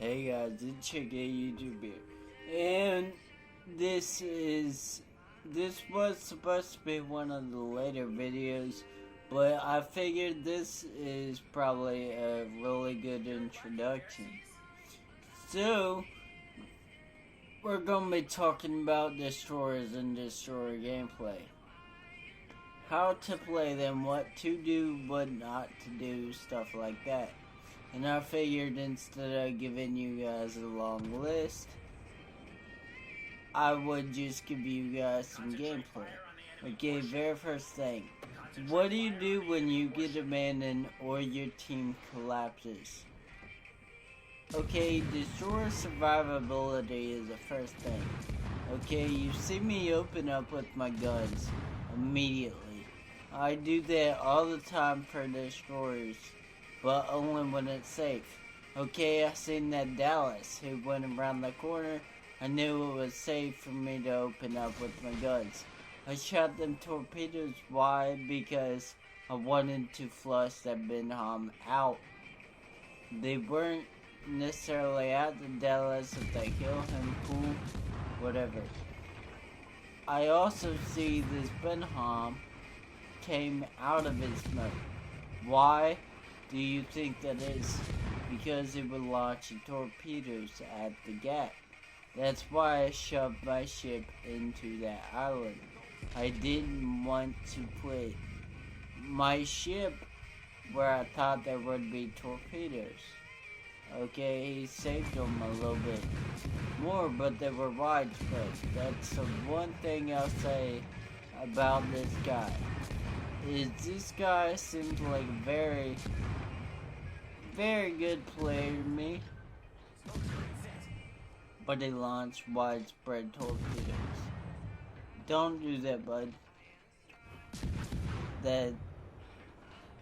Hey guys, Itzshaggy YouTube here, and this was supposed to be one of the later videos, but I figured this is probably a really good introduction. So we're gonna be talking about destroyers and destroyer gameplay, how to play them, what to do, what not to do, stuff like that. And I figured instead of giving you guys a long list, I would just give you guys some gameplay. Okay, very first thing. What do you do when you get abandoned or your team collapses? Okay, destroyer survivability is the first thing. Okay, you see me open up with my guns immediately. I do that all the time for destroyers, but only when it's safe. Okay, I seen that Dallas who went around the corner. I knew it was safe for me to open up with my guns. I shot them torpedoes. Why? Because I wanted to flush that Benham out. They weren't necessarily at the Dallas. If they kill him, cool, whatever. I also see this Benham came out of his smoke. Why do you think that is? Because it would launch torpedoes at the gap. That's why I shoved my ship into that island. I didn't want to put my ship where I thought there would be torpedoes. Okay, he saved them a little bit more, but they were widespread. That's the one thing I'll say about this guy. This guy seems like a very good player to me, but he launched widespread torpedoes. Don't do that, bud. That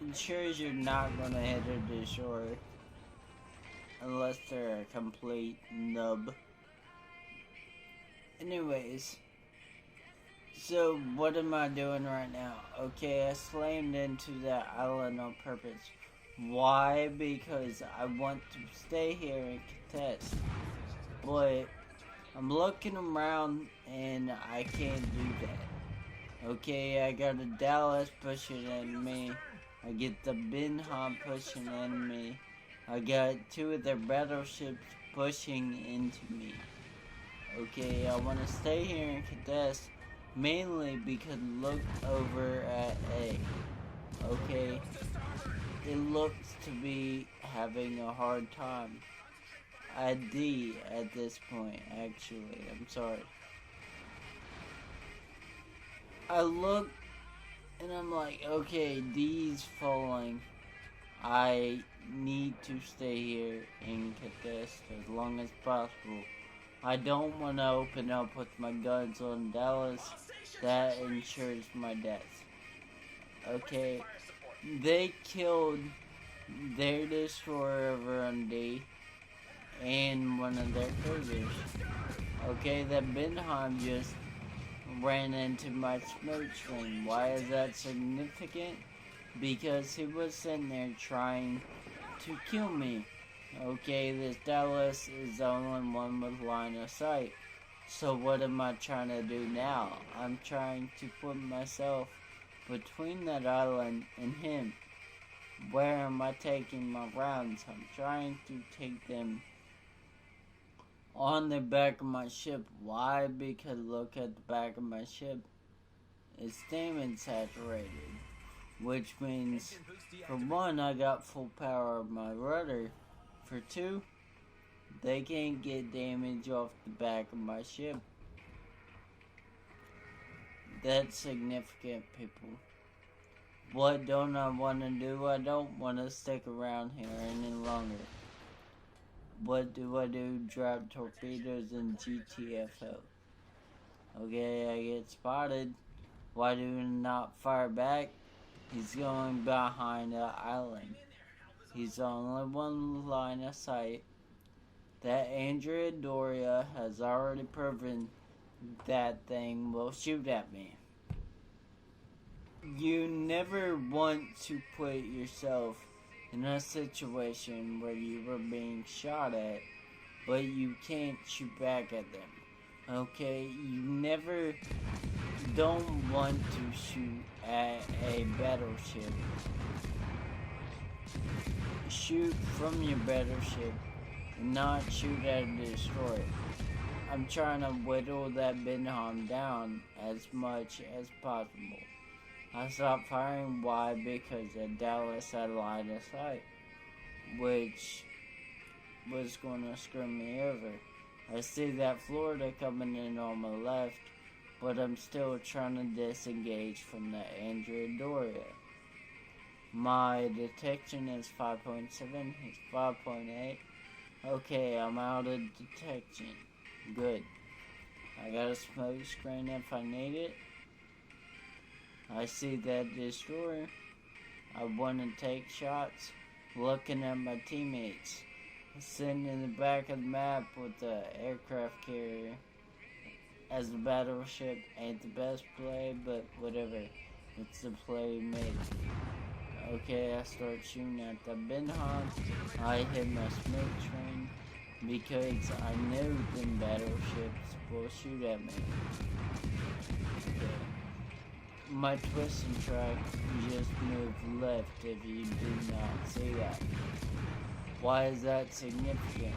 ensures you're not gonna hit a destroyer unless they're a complete nub. Anyways, so what am I doing right now? Okay, I slammed into that island on purpose. Why? Because I want to stay here and contest. But I'm looking around and I can't do that. Okay, I got a Dallas pushing at me. I get the Benham pushing at me. I got two of their battleships pushing into me. Okay, I want to stay here and contest. Mainly because look over at A. Okay, it looks to be having a hard time. At D at this point, actually, I'm sorry. I look and I'm like, okay, D's falling. I need to stay here and contest as long as possible. I don't want to open up with my guns on Dallas. That ensures my death. Okay, they killed their destroyer over on D and one of their cruisers. Okay, that Benham just ran into my smoke screen. Why is that significant? Because he was sitting there trying to kill me. Okay, this Dallas is the only one with line of sight. So what am I trying to do now? I'm trying to put myself between that island and him. Where am I taking my rounds? I'm trying to take them on the back of my ship. Why? Because look at the back of my ship. It's damage saturated. Which means, for one, I got full power of my rudder. For two, they can't get damage off the back of my ship. That's significant, people. What don't I want to do? I don't want to stick around here any longer. What do I do? Drop torpedoes and GTFO. Okay, I get spotted. Why do I not fire back? He's going behind the island. He's the only one line of sight. That Andrea Doria has already proven that thing will shoot at me. You never want to put yourself in a situation where you were being shot at but you can't shoot back at them. Okay, you never don't want to shoot at a battleship. Shoot from your battleship, not shoot at a destroyer. I'm trying to whittle that Benham down as much as possible. I stopped firing. Why? Because the Dallas had line of sight, which was going to screw me over. I see that Florida coming in on my left, but I'm still trying to disengage from the Andrea Doria. My detection is 5.7, it's 5.8. Okay, I'm out of detection. Good. I got a smoke screen if I need it. I see that destroyer. I want to take shots. Looking at my teammates. Sitting in the back of the map with the aircraft carrier as the battleship. Ain't the best play, but whatever. It's the play made. Okay, I start shooting at the Benham. I hit my smoke screen because I know them battleships will shoot at me. Okay. My twist and track just moved left if you did not see that. Why is that significant?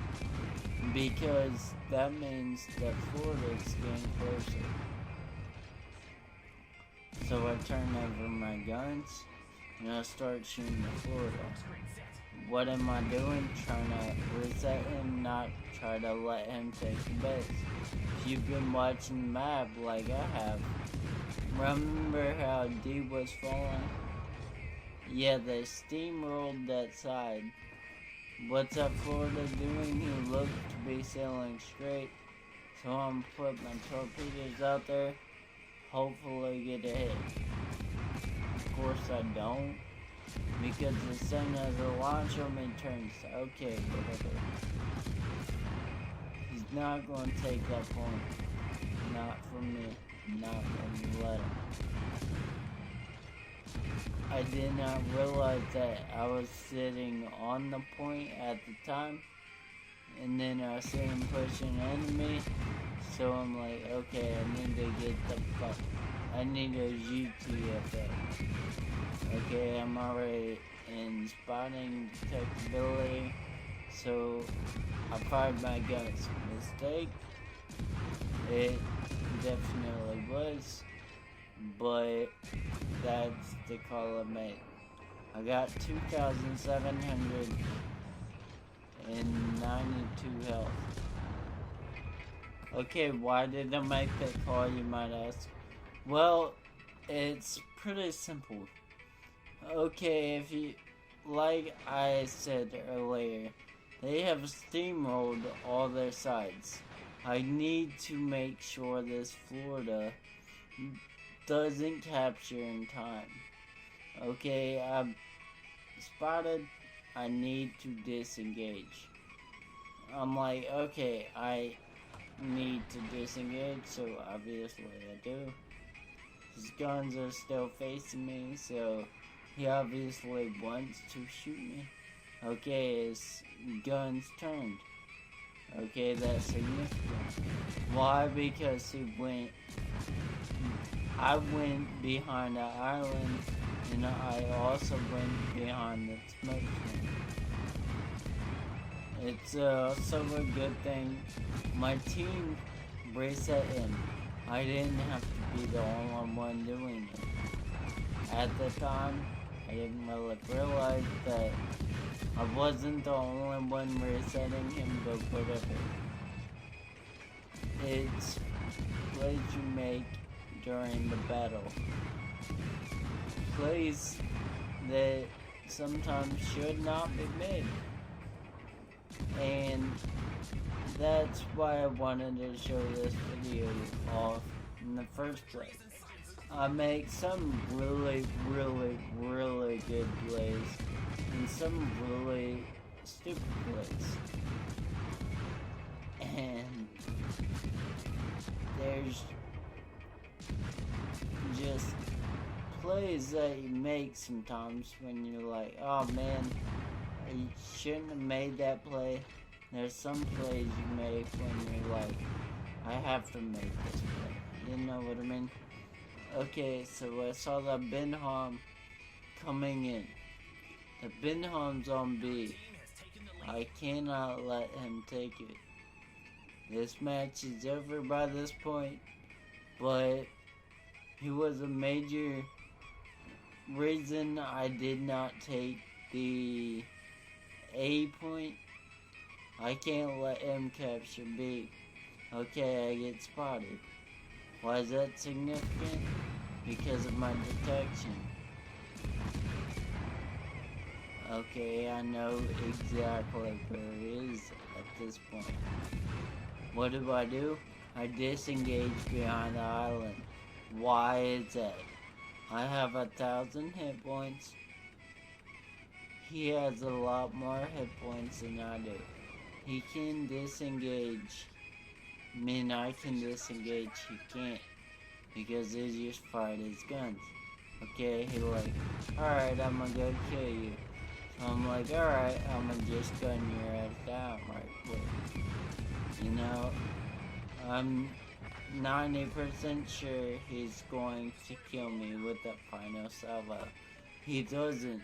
Because that means that Florida is getting closer. So I turn over my guns and I start shooting the Florida. What am I doing? Trying to reset him, not try to let him take the base. If you've been watching the map like I have, remember how D was falling? Yeah, they steamrolled that side. What's that Florida doing? He looked to be sailing straight. So I'm putting my torpedoes out there. Hopefully get a hit. Of course I don't. Because as soon as I launch him, it turns. Okay, whatever. He's not going to take that point. Not from me. Not from the letter. I did not realize that I was sitting on the point at the time. And then I see him pushing into me. So I'm like, okay, I need to get the fuck. I need a GTFO. Okay, I'm already in spotting detectability. So I fired my guns. Mistake. It definitely was. But that's the call I made. I got 2,792 health. Okay, why did I make that call, you might ask? Well, it's pretty simple. Okay, if you, like I said earlier, they have steamrolled all their sides. I need to make sure this Florida doesn't capture in time. Okay, I'm spotted. I need to disengage. I'm like, okay, I need to disengage, so obviously I do. His guns are still facing me, so he obviously wants to shoot me. Okay, his guns turned. Okay, that's significant. Why? Because I went behind the island, and I also went behind the smoke screen. It's also a good thing my team reset in. I didn't have to be the only one doing it. At the time, I didn't really realize that I wasn't the only one resetting him, but whatever. It's plays you make during the battle. Plays that sometimes should not be made. And that's why I wanted to show this video off in the first place. I make some really, really, really good plays and some really stupid plays. And there's just plays that you make sometimes when you're like, oh man, you shouldn't have made that play. There's some plays you make when you're like, I have to make this play. You know what I mean? Okay, so I saw the Benham coming in. The Benham's on B. I cannot let him take it. This match is over by this point, but he was a major reason I did not take the A point. I can't let him capture B. Okay, I get spotted. Why is that significant? Because of my detection. Okay, I know exactly where he is at this point. What do? I disengage behind the island. Why is that? I have 1,000 hit points. He has a lot more hit points than I do. He can disengage. I mean, I can disengage. He can't. Because he just fired his guns. Okay, he like, alright, I'm gonna go kill you. So I'm like, alright, I'm gonna just gun your ass down right quick. You know, I'm 90% sure he's going to kill me with that final salvo. He doesn't.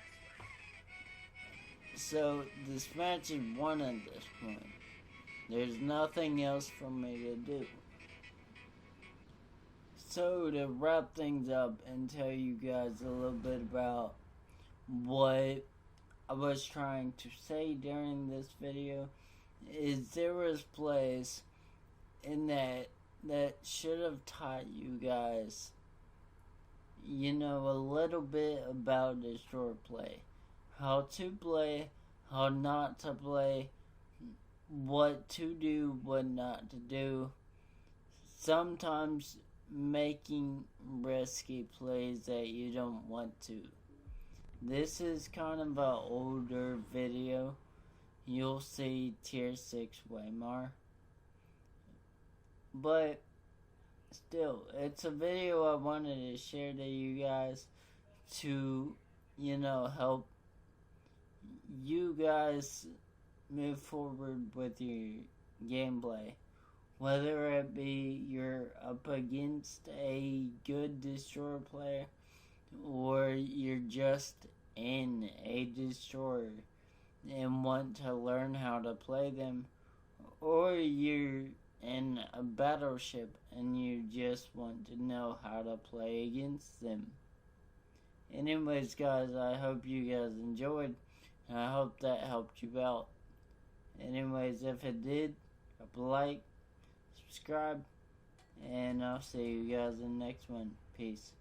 So this match is won at this point. There's nothing else for me to do. So to wrap things up and tell you guys a little bit about what I was trying to say during this video, is there was plays in that should have taught you guys, you know, a little bit about destroyer play. How to play, how not to play, what to do, what not to do. Sometimes making risky plays that you don't want to. This is kind of an older video. You'll see tier 6 Waymar. But still, it's a video I wanted to share to you guys to, you know, help you guys move forward with your gameplay. Whether it be you're up against a good destroyer player, or you're just in a destroyer and want to learn how to play them, or you're in a battleship and you just want to know how to play against them. Anyways, guys, I hope you guys enjoyed, and I hope that helped you out. Anyways, if it did, drop a like, subscribe, and I'll see you guys in the next one. Peace.